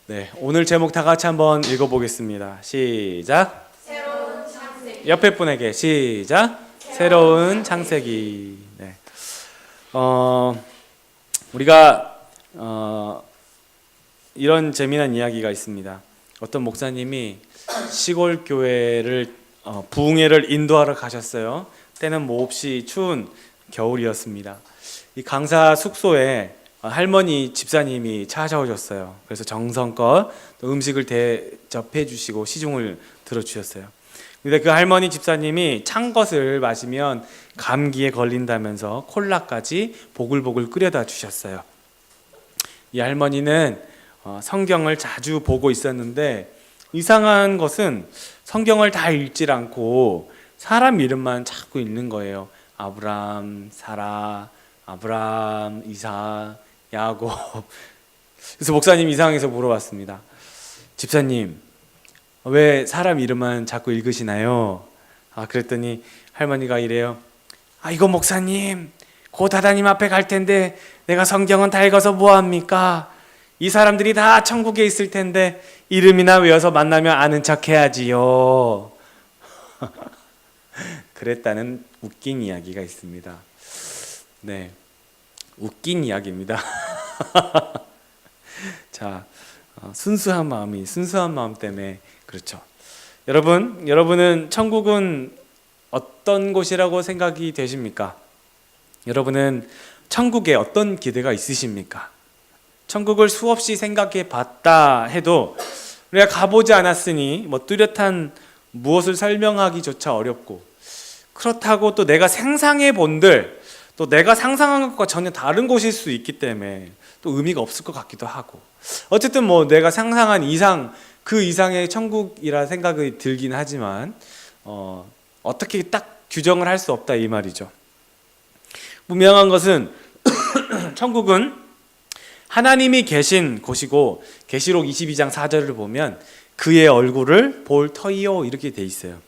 네, 오늘 제목 다 같이 한번 읽어보겠습니다. 시작. 새로운 창세기. 옆에 분에게 시작. 새로운 창세기. 네. 우리가 이런 재미난 이야기가 있습니다. 어떤 목사님이 시골 교회를 부흥회를 인도하러 가셨어요. 때는 몹시 추운 겨울이었습니다. 이 강사 숙소에 할머니 집사님이 찾아오셨어요. 그래서 정성껏 또 음식을 대접해 주시고 시중을 들어주셨어요. 근데 그 할머니 집사님이 찬 것을 마시면 감기에 걸린다면서 콜라까지 보글보글 끓여다 주셨어요. 이 할머니는 성경을 자주 보고 있었는데 이상한 것은 성경을 다 읽질 않고 사람 이름만 자꾸 읽는 거예요. 아브람, 사라, 아브람, 이삭, 야곱. 그래서 목사님 이상해서 물어봤습니다. 집사님, 왜 사람 이름만 자꾸 읽으시나요? 그랬더니 할머니가 이래요. 이거 목사님, 곧 하나님 앞에 갈 텐데 내가 성경은 다 읽어서 뭐합니까? 이 사람들이 다 천국에 있을 텐데 이름이나 외워서 만나면 아는 척 해야지요. 그랬다는 웃긴 이야기가 있습니다. 네, 웃긴 이야기입니다. 자, 순수한 마음 때문에 그렇죠. 여러분은 천국은 어떤 곳이라고 생각이 되십니까? 여러분은 천국에 어떤 기대가 있으십니까? 천국을 수없이 생각해 봤다 해도 우리가 가보지 않았으니 뚜렷한 무엇을 설명하기조차 어렵고, 그렇다고 또 내가 상상해 본들 또 내가 상상한 것과 전혀 다른 곳일 수 있기 때문에 또 의미가 없을 것 같기도 하고, 어쨌든 내가 상상한 이상, 그 이상의 천국이라 생각이 들긴 하지만 어떻게 딱 규정을 할 수 없다 이 말이죠. 분명한 것은 천국은 하나님이 계신 곳이고, 계시록 22장 4절을 보면 그의 얼굴을 볼 터이요 이렇게 돼 있어요.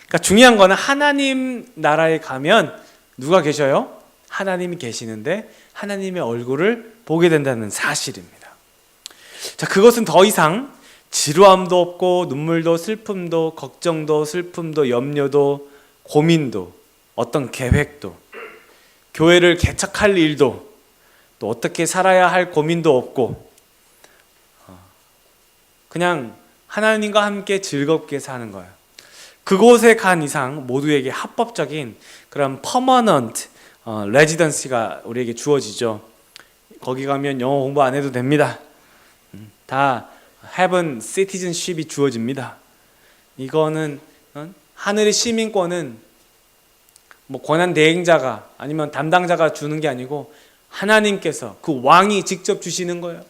그러니까 중요한 거는 하나님 나라에 가면 누가 계셔요? 하나님이 계시는데 하나님의 얼굴을 보게 된다는 사실입니다. 자, 그것은 더 이상 지루함도 없고 눈물도 슬픔도 걱정도 슬픔도 염려도 고민도 어떤 계획도 교회를 개척할 일도 또 어떻게 살아야 할 고민도 없고 그냥 하나님과 함께 즐겁게 사는 거예요. 그곳에 간 이상 모두에게 합법적인 그런 permanent residency가 우리에게 주어지죠. 거기 가면 영어 공부 안 해도 됩니다. 다 heaven citizenship이 주어집니다. 이거는 하늘의 시민권은 권한 대행자가 아니면 담당자가 주는 게 아니고 하나님께서, 그 왕이 직접 주시는 거예요.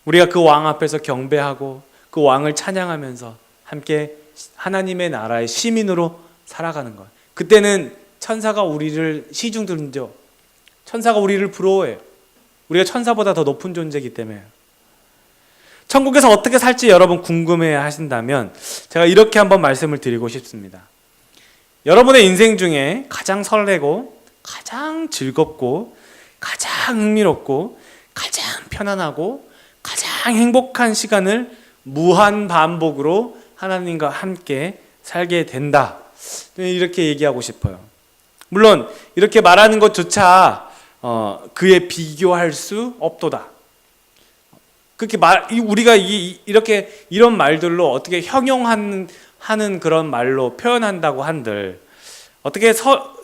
우리가 그 왕 앞에서 경배하고 그 왕을 찬양하면서 함께 하나님의 나라의 시민으로 살아가는 거예요. 그때는 천사가 우리를 시중 들죠. 천사가 우리를 부러워해요. 우리가 천사보다 더 높은 존재이기 때문에. 천국에서 어떻게 살지 여러분 궁금해 하신다면 제가 이렇게 한번 말씀을 드리고 싶습니다. 여러분의 인생 중에 가장 설레고 가장 즐겁고 가장 흥미롭고 가장 편안하고 가장 행복한 시간을 무한 반복으로 하나님과 함께 살게 된다, 이렇게 얘기하고 싶어요. 물론 이렇게 말하는 것조차 그에 비교할 수 없도다. 그렇게 우리가 이렇게 이런 말들로 어떻게 형용하는 그런 말로 표현한다고 한들 어떻게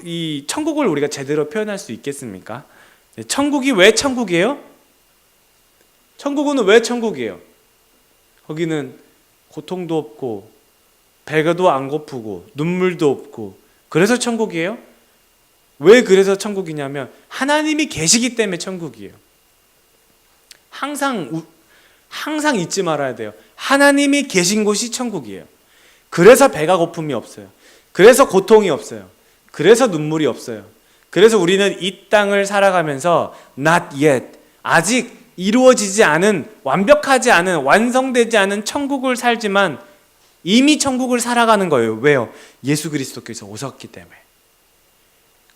이 천국을 우리가 제대로 표현할 수 있겠습니까? 천국이 왜 천국이에요? 천국은 왜 천국이에요? 거기는 고통도 없고 배가도 안 고프고 눈물도 없고, 그래서 천국이에요? 왜 그래서 천국이냐면 하나님이 계시기 때문에 천국이에요. 항상 잊지 말아야 돼요. 하나님이 계신 곳이 천국이에요. 그래서 배가 고픔이 없어요. 그래서 고통이 없어요. 그래서 눈물이 없어요. 그래서 우리는 이 땅을 살아가면서 not yet, 아직 이루어지지 않은, 완벽하지 않은, 완성되지 않은 천국을 살지만 이미 천국을 살아가는 거예요. 왜요? 예수 그리스도께서 오셨기 때문에.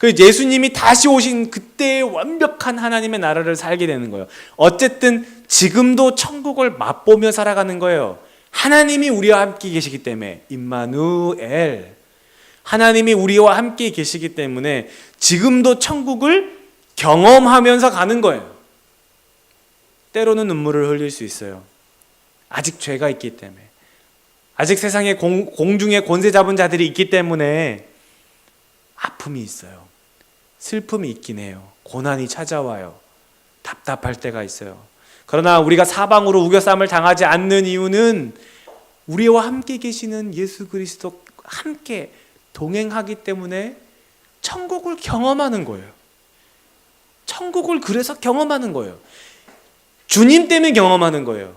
그 예수님이 다시 오신 그때의 완벽한 하나님의 나라를 살게 되는 거예요. 어쨌든 지금도 천국을 맛보며 살아가는 거예요. 하나님이 우리와 함께 계시기 때문에, 임마누엘, 하나님이 우리와 함께 계시기 때문에 지금도 천국을 경험하면서 가는 거예요. 때로는 눈물을 흘릴 수 있어요. 아직 죄가 있기 때문에, 아직 세상에 공중에 권세 잡은 자들이 있기 때문에 아픔이 있어요. 슬픔이 있긴 해요. 고난이 찾아와요. 답답할 때가 있어요. 그러나 우리가 사방으로 우겨쌈을 당하지 않는 이유는 우리와 함께 계시는 예수 그리스도 함께 동행하기 때문에 천국을 경험하는 거예요. 천국을 그래서 경험하는 거예요. 주님 때문에 경험하는 거예요.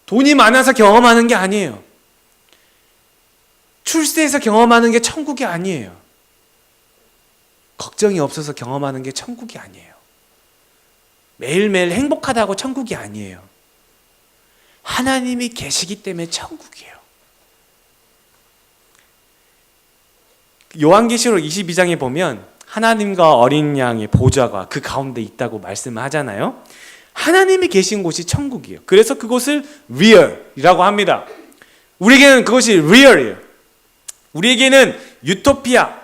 돈이 많아서 경험하는 게 아니에요. 출세해서 경험하는 게 천국이 아니에요. 걱정이 없어서 경험하는 게 천국이 아니에요. 매일매일 행복하다고 천국이 아니에요. 하나님이 계시기 때문에 천국이에요. 요한계시록 22장에 보면 하나님과 어린 양의 보좌가 그 가운데 있다고 말씀을 하잖아요. 하나님이 계신 곳이 천국이에요. 그래서 그곳을 real이라고 합니다. 우리에게는 그것이 real이에요. 우리에게는 유토피아,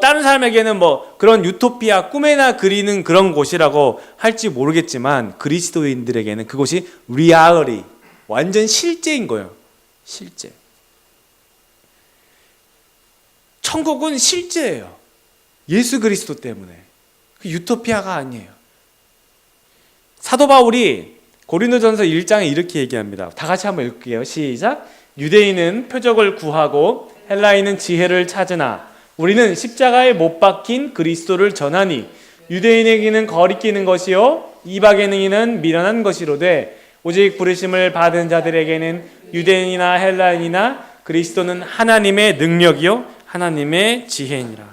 다른 사람에게는 그런 유토피아, 꿈에나 그리는 그런 곳이라고 할지 모르겠지만 그리스도인들에게는 그곳이 reality, 완전 실제인 거예요. 실제. 천국은 실제예요. 예수 그리스도 때문에. 그 유토피아가 아니에요. 사도 바울이 고린도전서 1장에 이렇게 얘기합니다. 다 같이 한번 읽을게요. 시작. 유대인은 표적을 구하고 헬라인은 지혜를 찾으나 우리는 십자가에 못 박힌 그리스도를 전하니 유대인에게는 거리끼는 것이요 이방인에게는 미련한 것이로되 오직 부르심을 받은 자들에게는 유대인이나 헬라인이나 그리스도는 하나님의 능력이요 하나님의 지혜니라.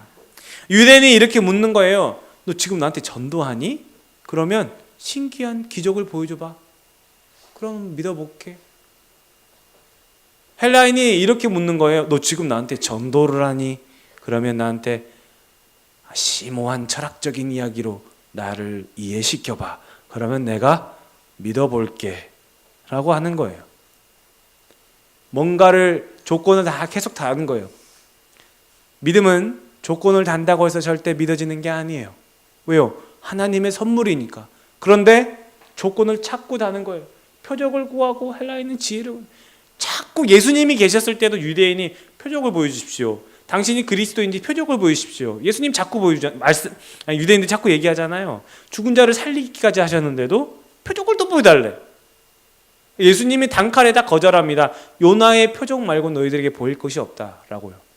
유대인이 이렇게 묻는 거예요. 너 지금 나한테 전도하니? 그러면 신기한 기적을 보여줘봐. 그럼 믿어볼게. 헬라인이 이렇게 묻는 거예요. 너 지금 나한테 전도를 하니? 그러면 나한테 심오한 철학적인 이야기로 나를 이해시켜봐. 그러면 내가 믿어볼게. 라고 하는 거예요. 뭔가를 조건을 다 계속 다는 거예요. 믿음은 조건을 단다고 해서 절대 믿어지는 게 아니에요. 왜요? 하나님의 선물이니까. 그런데 조건을 찾고 다는 거예요. 표적을 구하고 헬라인은 지혜를 자꾸 예수님이 계셨을 때도 유대인이 표적을 보여주십시오. 당신이 그리스도인지 표적을 보여주십시오. 예수님 자꾸 유대인들 자꾸 얘기하잖아요. 죽은 자를 살리기까지 하셨는데도 표적을 또 보여달래. 예수님이 단칼에다 거절합니다. 요나의 표적 말고 너희들에게 보일 것이 없다라고요.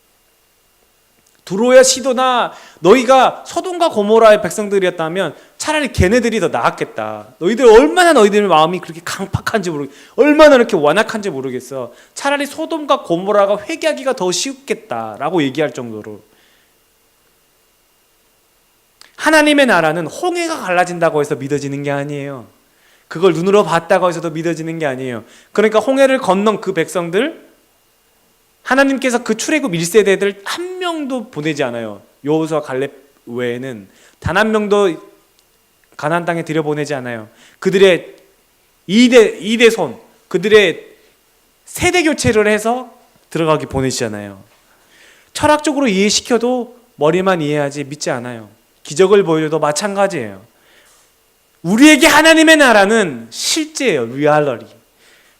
두로야 시도나 너희가 소돔과 고모라의 백성들이었다면 차라리 걔네들이 더 나았겠다. 너희들 마음이 그렇게 강팍한지 모르겠어. 얼마나 이렇게 완악한지 모르겠어. 차라리 소돔과 고모라가 회개하기가 더 쉽겠다라고 얘기할 정도로. 하나님의 나라는 홍해가 갈라진다고 해서 믿어지는 게 아니에요. 그걸 눈으로 봤다고 해서도 믿어지는 게 아니에요. 그러니까 홍해를 건넌 그 백성들, 하나님께서 그 출애굽 1세대들 한 명도 보내지 않아요. 여호수아 갈렙 외에는 단 한 명도 가나안 땅에 들여보내지 않아요. 그들의 2대 손, 그들의 세대 교체를 해서 들어가기 보내시잖아요. 철학적으로 이해시켜도 머리만 이해하지 믿지 않아요. 기적을 보여줘도 마찬가지예요. 우리에게 하나님의 나라는 실제예요. 리얼리티.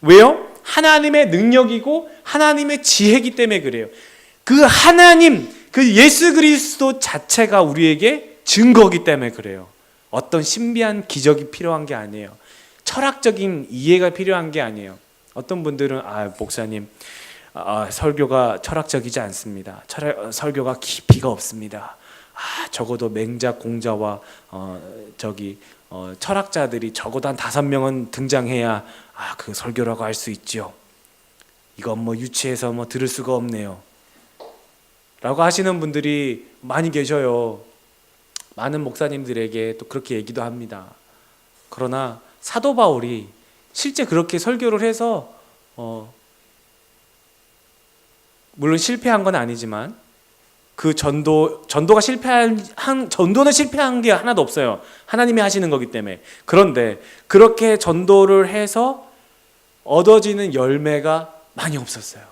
왜요? 하나님의 능력이고 하나님의 지혜이기 때문에 그래요. 그 하나님, 그 예수 그리스도 자체가 우리에게 증거이기 때문에 그래요. 어떤 신비한 기적이 필요한 게 아니에요. 철학적인 이해가 필요한 게 아니에요. 어떤 분들은 목사님 설교가 철학적이지 않습니다. 설교가 깊이가 없습니다. 적어도 맹자 공자와 철학자들이 적어도 한 5명은 등장해야 그 설교라고 할 수 있죠. 이건 유치해서 들을 수가 없네요. 라고 하시는 분들이 많이 계셔요. 많은 목사님들에게 또 그렇게 얘기도 합니다. 그러나 사도 바울이 실제 그렇게 설교를 해서 물론 실패한 건 아니지만 그 전도는 실패한 게 하나도 없어요. 하나님이 하시는 거기 때문에. 그런데 그렇게 전도를 해서 얻어지는 열매가 많이 없었어요.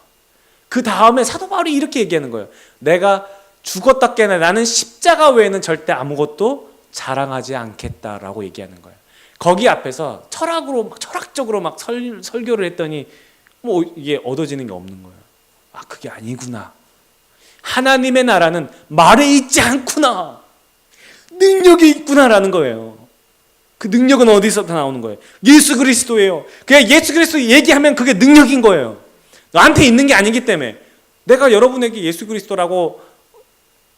그 다음에 사도 바울이 이렇게 얘기하는 거예요. 내가 죽었다 깨나 나는 십자가 외에는 절대 아무것도 자랑하지 않겠다라고 얘기하는 거예요. 거기 앞에서 철학적으로 막 설교를 했더니 뭐 이게 얻어지는 게 없는 거예요. 아, 그게 아니구나. 하나님의 나라는 말에 있지 않구나. 능력이 있구나라는 거예요. 그 능력은 어디서 나오는 거예요? 예수 그리스도예요. 그냥 예수 그리스도 얘기하면 그게 능력인 거예요. 너한테 있는 게 아니기 때문에. 내가 여러분에게 예수 그리스도라고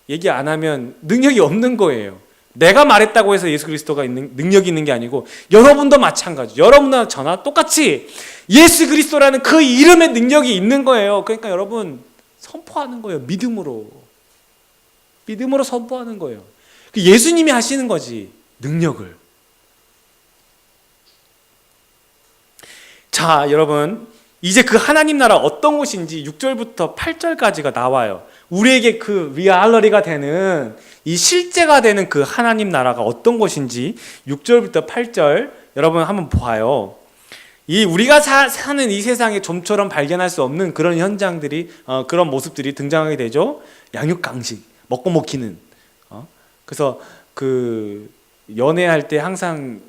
얘기 안 하면 능력이 없는 거예요. 내가 말했다고 해서 예수 그리스도가 능력이 있는 게 아니고, 여러분도 마찬가지. 여러분과 저나 똑같이 예수 그리스도라는 그 이름의 능력이 있는 거예요. 그러니까 여러분 선포하는 거예요. 믿음으로 선포하는 거예요. 예수님이 하시는 거지, 능력을. 자, 여러분, 이제 그 하나님 나라 어떤 곳인지 6절부터 8절까지가 나와요. 우리에게 그 리얼리티가 되는, 이 실제가 되는 그 하나님 나라가 어떤 곳인지 6절부터 8절 여러분 한번 봐요. 이 우리가 사는 이 세상에 좀처럼 발견할 수 없는 그런 현장들이, 그런 모습들이 등장하게 되죠. 양육강식, 먹고 먹히는. 그래서 그 연애할 때 항상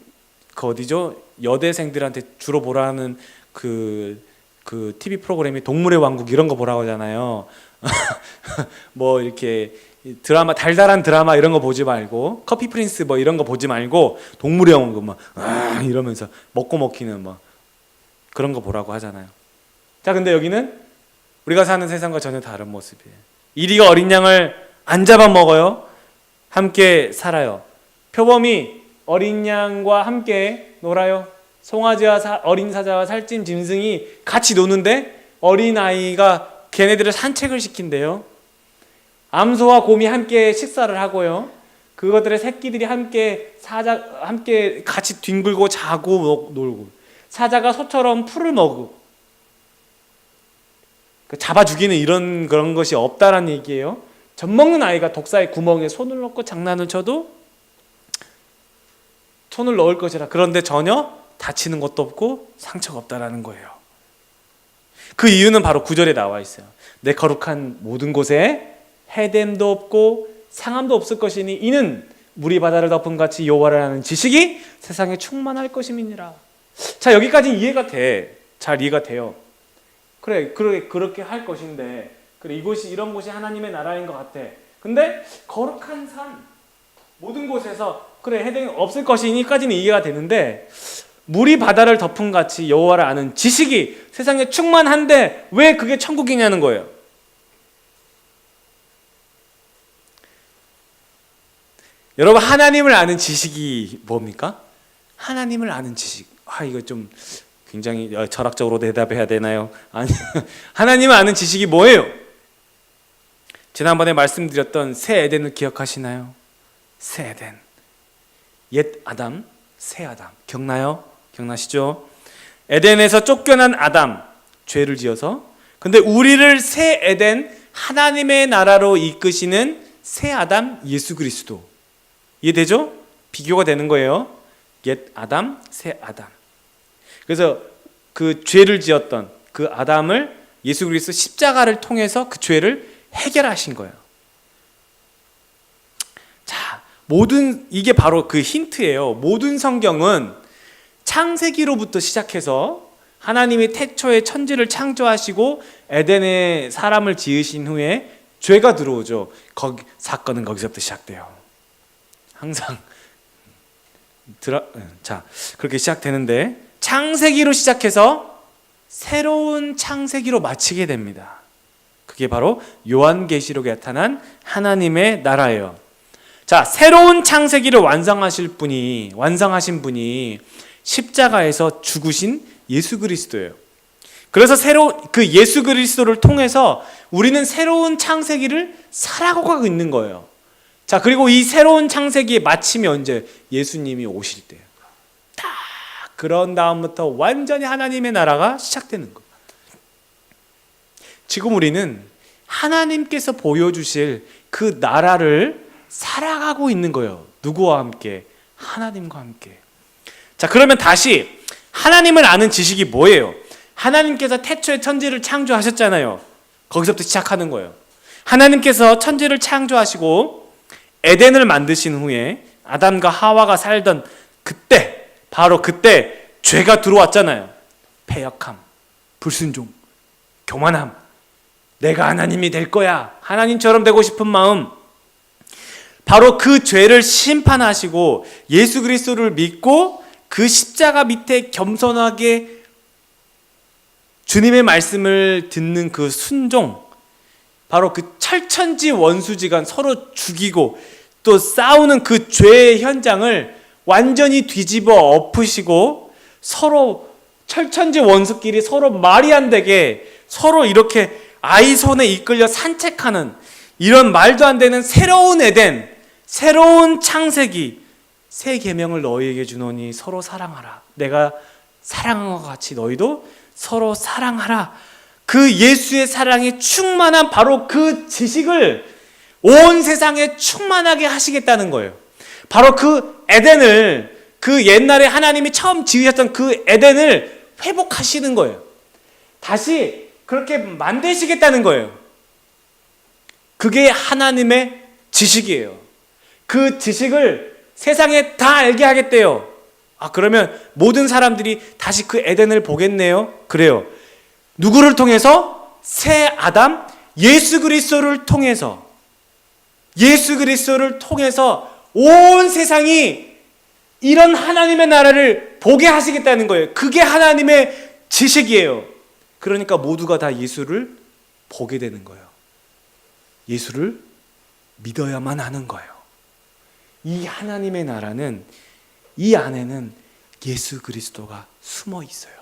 그 어디죠? 여대생들한테 주로 보라는 그 TV 프로그램이 동물의 왕국 이런 거 보라고 하잖아요. 뭐 이렇게 드라마, 달달한 드라마 이런 거 보지 말고, 커피 프린스 뭐 이런 거 보지 말고, 동물의 왕국 막 이러면서 먹고 먹히는 뭐 그런 거 보라고 하잖아요. 자, 근데 여기는 우리가 사는 세상과 전혀 다른 모습이에요. 이리가 어린 양을 안 잡아먹어요. 함께 살아요. 표범이 어린 양과 함께 놀아요. 송아지와 어린 사자와 살찐 짐승이 같이 노는데 어린아이가 걔네들을 산책을 시킨대요. 암소와 곰이 함께 식사를 하고요. 그것들의 새끼들이 함께 같이 뒹굴고 자고 놀고, 사자가 소처럼 풀을 먹고, 잡아 죽이는 그런 것이 없다라는 얘기예요. 젖먹는 아이가 독사의 구멍에 손을 넣고 장난을 쳐도 손을 넣을 것이라. 그런데 전혀 다치는 것도 없고 상처가 없다라는 거예요. 그 이유는 바로 9절에 나와 있어요. 내 거룩한 모든 곳에 해됨도 없고 상함도 없을 것이니 이는 물이 바다를 덮은 같이 여호와를 아는 지식이 세상에 충만할 것임이니라. 자, 여기까지는 이해가 돼. 잘 이해가 돼요. 그래, 그렇게 할 것인데, 그래, 이런 곳이 하나님의 나라인 것 같아. 근데 거룩한 산 모든 곳에서 그래, 해됨이 없을 것이니까지는 이해가 되는데, 물이 바다를 덮은 같이 여호와를 아는 지식이 세상에 충만한데 왜 그게 천국이냐는 거예요. 여러분, 하나님을 아는 지식이 뭡니까? 하나님을 아는 지식. 이거 좀 굉장히 철학적으로 대답해야 되나요? 아니, 하나님을 아는 지식이 뭐예요? 지난번에 말씀드렸던 새 에덴을 기억하시나요? 새 에덴. 옛 아담, 새 아담. 기억나시죠? 에덴에서 쫓겨난 아담, 죄를 지어서. 근데 우리를 새 에덴, 하나님의 나라로 이끄시는 새 아담, 예수 그리스도. 이해되죠? 비교가 되는 거예요. 옛 아담, 새 아담. 그래서 그 죄를 지었던 그 아담을 예수 그리스도 십자가를 통해서 그 죄를 해결하신 거예요. 자, 이게 바로 그 힌트예요. 모든 성경은 창세기로부터 시작해서 하나님이 태초에 천지를 창조하시고 에덴에 사람을 지으신 후에 죄가 들어오죠. 사건은 거기서부터 시작돼요. 항상 그렇게 시작되는데, 창세기로 시작해서 새로운 창세기로 마치게 됩니다. 그게 바로 요한계시록에 나타난 하나님의 나라예요. 자, 새로운 창세기를 완성하신 분이 십자가에서 죽으신 예수 그리스도예요. 그래서 그 예수 그리스도를 통해서 우리는 새로운 창세기를 살아가고 있는 거예요. 자, 그리고 이 새로운 창세기의 마침이 언제? 예수님이 오실 때예요. 딱 그런 다음부터 완전히 하나님의 나라가 시작되는 거예요. 지금 우리는 하나님께서 보여주실 그 나라를 살아가고 있는 거예요. 누구와 함께? 하나님과 함께. 자, 그러면 다시 하나님을 아는 지식이 뭐예요? 하나님께서 태초에 천지를 창조하셨잖아요. 거기서부터 시작하는 거예요. 하나님께서 천지를 창조하시고 에덴을 만드신 후에 아담과 하와가 살던 그때, 바로 그때 죄가 들어왔잖아요. 패역함, 불순종, 교만함, 내가 하나님이 될 거야, 하나님처럼 되고 싶은 마음, 바로 그 죄를 심판하시고 예수 그리스도를 믿고 그 십자가 밑에 겸손하게 주님의 말씀을 듣는 그 순종, 바로 그 철천지 원수지간 서로 죽이고 또 싸우는 그 죄의 현장을 완전히 뒤집어 엎으시고 서로 철천지 원수끼리 서로 말이 안 되게 서로 이렇게 아이 손에 이끌려 산책하는 이런 말도 안 되는 새로운 에덴, 새로운 창세기, 새 계명을 너희에게 주노니 서로 사랑하라. 내가 사랑한 것 같이 너희도 서로 사랑하라. 그 예수의 사랑이 충만한 바로 그 지식을 온 세상에 충만하게 하시겠다는 거예요. 바로 그 에덴을, 그 옛날에 하나님이 처음 지으셨던 그 에덴을 회복하시는 거예요. 다시 그렇게 만드시겠다는 거예요. 그게 하나님의 지식이에요. 그 지식을 세상에 다 알게 하겠대요. 아, 그러면 모든 사람들이 다시 그 에덴을 보겠네요. 그래요. 누구를 통해서? 새 아담 예수 그리스도를 통해서, 예수 그리스도를 통해서 온 세상이 이런 하나님의 나라를 보게 하시겠다는 거예요. 그게 하나님의 지식이에요. 그러니까 모두가 다 예수를 보게 되는 거예요. 예수를 믿어야만 하는 거예요. 이 하나님의 나라는, 이 안에는 예수 그리스도가 숨어 있어요.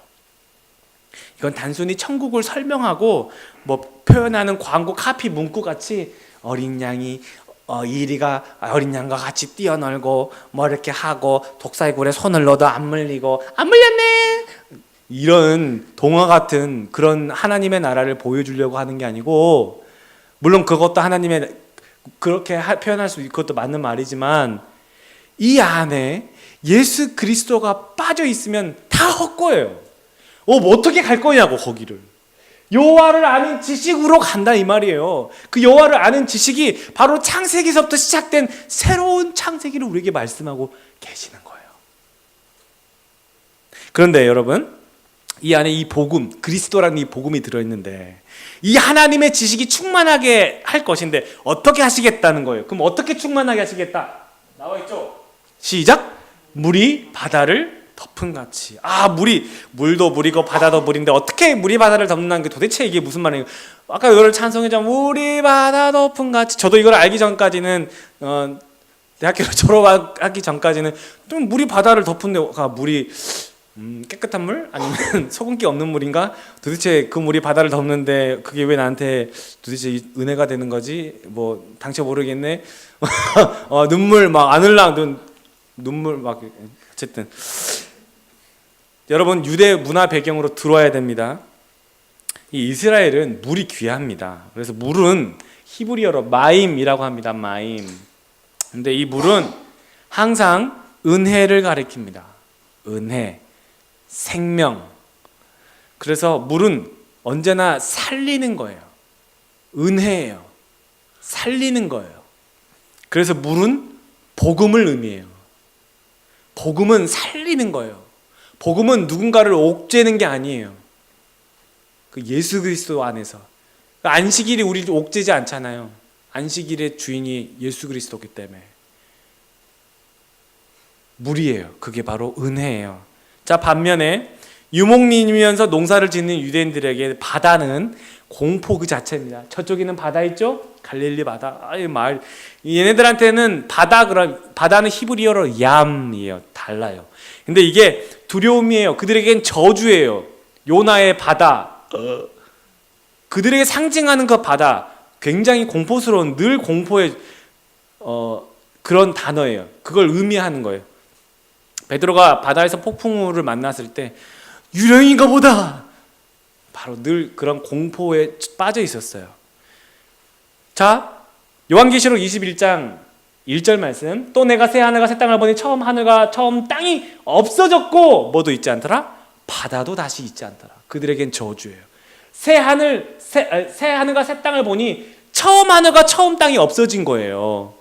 이건 단순히 천국을 설명하고 뭐 표현하는 광고 카피 문구 같이 어린 양이 이리가 어린 양과 같이 뛰어놀고 뭐 이렇게 하고 독사의 굴에 손을 넣어도 안 물리고 안 물렸네, 이런 동화 같은 그런 하나님의 나라를 보여주려고 하는 게 아니고, 물론 그것도 하나님의, 그렇게 표현할 수 있고 그것도 맞는 말이지만, 이 안에 예수 그리스도가 빠져 있으면 다 헛거예요. 뭐 어떻게 갈 거냐고, 거기를. 여호와를 아는 지식으로 간다 이 말이에요. 그 여호와를 아는 지식이 바로 창세기서부터 시작된 새로운 창세기를 우리에게 말씀하고 계시는 거예요. 그런데 여러분, 이 안에 이 복음, 그리스도라는 이 복음이 들어있는데 이 하나님의 지식이 충만하게 할 것인데 어떻게 하시겠다는 거예요. 그럼 어떻게 충만하게 하시겠다? 나와 있죠? 시작! 물이 바다를 덮은 같이. 아, 물도 물이고 바다도 물인데 어떻게 물이 바다를 덮는다는 게 도대체 이게 무슨 말이에요? 아까 이거를 찬송했잖아요. 물이 바다 덮은 같이. 저도 이걸 알기 전까지는 대학교를 졸업하기 전까지는 좀 물이 바다를 덮은 데가 물이 깨끗한 물? 아니면 소금기 없는 물인가? 도대체 그 물이 바다를 덮는데 그게 왜 나한테 도대체 은혜가 되는 거지? 뭐 당최 모르겠네. 눈물 막 안 흘러, 눈물 막. 어쨌든 여러분, 유대 문화 배경으로 들어와야 됩니다. 이 이스라엘은 물이 귀합니다. 그래서 물은 히브리어로 마임이라고 합니다. 마임. 근데 이 물은 항상 은혜를 가리킵니다. 은혜, 생명. 그래서 물은 언제나 살리는 거예요. 은혜예요. 살리는 거예요. 그래서 물은 복음을 의미해요. 복음은 살리는 거예요. 복음은 누군가를 옥죄는 게 아니에요. 그 예수 그리스도 안에서. 안식일이 우리 옥죄지 않잖아요. 안식일의 주인이 예수 그리스도이기 때문에. 물이에요. 그게 바로 은혜예요. 자, 반면에 유목민이면서 농사를 짓는 유대인들에게 바다는 공포 그 자체입니다. 저쪽에는 바다 있죠? 갈릴리 바다. 얘네들한테는 바다는 히브리어로 얌이에요. 달라요. 근데 이게 두려움이에요. 그들에겐 저주예요. 요나의 바다. 그들에게 상징하는 그 바다, 굉장히 공포스러운, 늘 공포의 그런 단어예요. 그걸 의미하는 거예요. 베드로가 바다에서 폭풍우를 만났을 때 유령인가 보다, 바로 늘 그런 공포에 빠져 있었어요. 자, 요한계시록 21장 1절 말씀. 또 내가 새 하늘과 새 땅을 보니 처음 하늘과 처음 땅이 없어졌고 뭐도 있지 않더라? 바다도 다시 있지 않더라. 그들에겐 저주예요. 새 하늘과 새 땅을 보니 처음 하늘과 처음 땅이 없어진 거예요.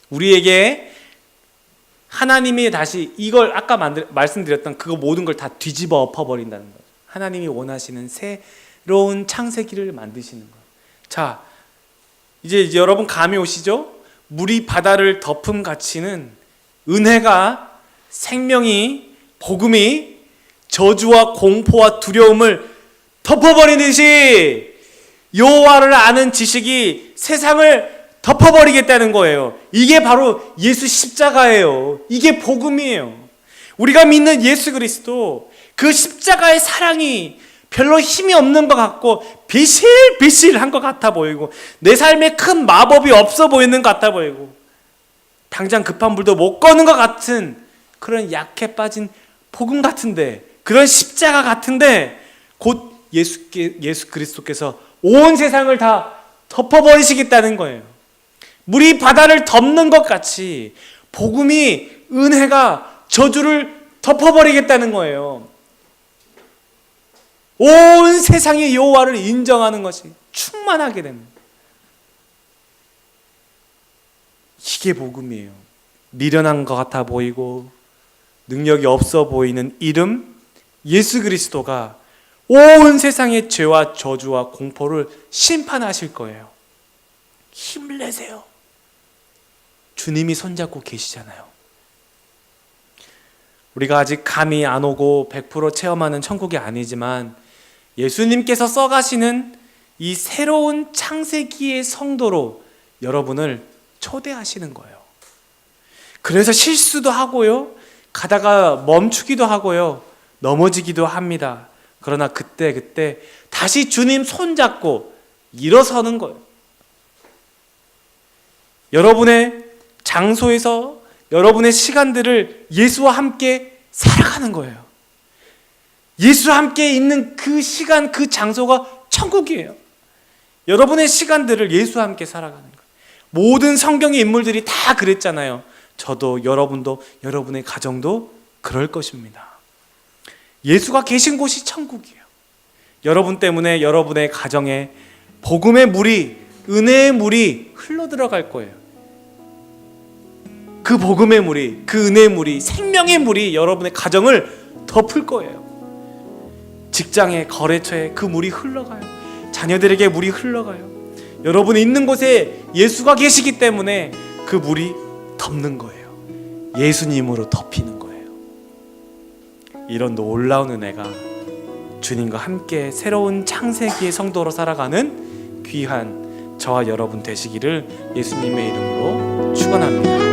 우리에게 하나님이 다시 이걸 아까 말씀드렸던 그거 모든 걸 다 뒤집어 엎어버린다는 거예요. 하나님이 원하시는 새로운 창세기를 만드시는 거예요. 자, 이제 여러분 감이 오시죠? 물이 바다를 덮음 가치는 은혜가 생명이 복음이 저주와 공포와 두려움을 덮어버리듯이 여호와를 아는 지식이 세상을 덮어버리겠다는 거예요. 이게 바로 예수 십자가예요. 이게 복음이에요. 우리가 믿는 예수 그리스도, 그 십자가의 사랑이 별로 힘이 없는 것 같고 비실비실한 것 같아 보이고 내 삶에 큰 마법이 없어 보이는 것 같아 보이고 당장 급한 불도 못 꺼는 것 같은 그런 약해 빠진 복음 같은데, 그런 십자가 같은데 곧 예수 그리스도께서 온 세상을 다 덮어버리시겠다는 거예요. 물이 바다를 덮는 것 같이 복음이, 은혜가 저주를 덮어버리겠다는 거예요. 온 세상의 여호와를 인정하는 것이 충만하게 됩니다. 이게 복음이에요. 미련한 것 같아 보이고 능력이 없어 보이는 이름 예수 그리스도가 온 세상의 죄와 저주와 공포를 심판하실 거예요. 힘을 내세요. 주님이 손잡고 계시잖아요. 우리가 아직 감이 안 오고 100% 체험하는 천국이 아니지만 예수님께서 써가시는 이 새로운 창세기의 성도로 여러분을 초대하시는 거예요. 그래서 실수도 하고요, 가다가 멈추기도 하고요, 넘어지기도 합니다. 그러나 그때 다시 주님 손잡고 일어서는 거예요. 여러분의 장소에서 여러분의 시간들을 예수와 함께 살아가는 거예요. 예수와 함께 있는 그 시간, 그 장소가 천국이에요. 여러분의 시간들을 예수와 함께 살아가는 거예요. 모든 성경의 인물들이 다 그랬잖아요. 저도, 여러분도, 여러분의 가정도 그럴 것입니다. 예수가 계신 곳이 천국이에요. 여러분 때문에 여러분의 가정에 복음의 물이, 은혜의 물이 흘러들어갈 거예요. 그 복음의 물이, 그 은혜의 물이, 생명의 물이 여러분의 가정을 덮을 거예요. 직장에, 거래처에 그 물이 흘러가요. 자녀들에게 물이 흘러가요. 여러분이 있는 곳에 예수가 계시기 때문에 그 물이 덮는 거예요. 예수님으로 덮이는 거예요. 이런 놀라운 은혜가 주님과 함께 새로운 창세기의 성도로 살아가는 귀한 저와 여러분 되시기를 예수님의 이름으로 축원합니다.